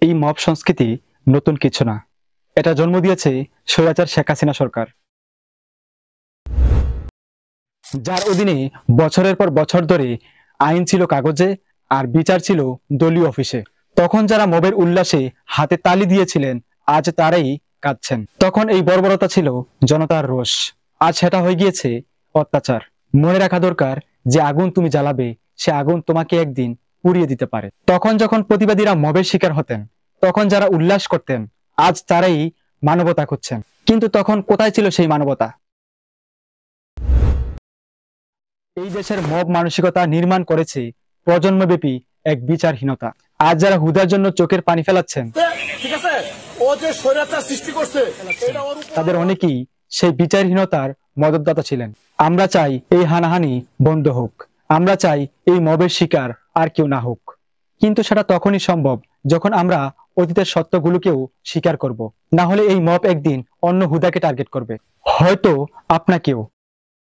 এই মব সংস্কৃতি নতুন কিছু না, এটা জন্ম দিয়েছে স্বৈরাচার শেখ হাসিনা সরকার, যার অধীনে বছরের পর বছর ধরে আইন ছিল কাগজে আর বিচার ছিল দলীয় অফিসে। তখন যারা মবের উল্লাসে হাতে তালি দিয়েছিলেন আজ তারাই কাঁদছেন। তখন এই বর্বরতা ছিল জনতার রোষ, আজ সেটা হয়ে গিয়েছে অত্যাচার। মনে রাখা দরকার যে আগুন তুমি জ্বালাবে সে আগুন তোমাকে একদিন পুড়িয়ে দিতে পারে। তখন যখন প্রতিবাদীরা মবের শিকার হতেন, তখন যারা উল্লাস করতেন আজ তারাই মানবতা খুঁজছেন। কিন্তু তখন কোথায় ছিল সেই মানবতা? এই দেশের মব মানসিকতা নির্মাণ করেছে প্রজন্মব্যাপী এক বিচারহীনতা। আজ যারা হুদার জন্য চোখের পানি ফেলাচ্ছেন, তাদের অনেকেই সেই বিচারহীনতার মদতদাতা ছিলেন। আমরা চাই এই হানাহানি বন্ধ হোক, আমরা চাই এই মবের শিকার আর কেউ না হোক। কিন্তু সেটা তখনই সম্ভব যখন আমরা অতীতের সত্যগুলোকেও স্বীকার করব। না হলে এই মব একদিন অন্য হুদাকে টার্গেট করবে, হয়তো আপনাকেও।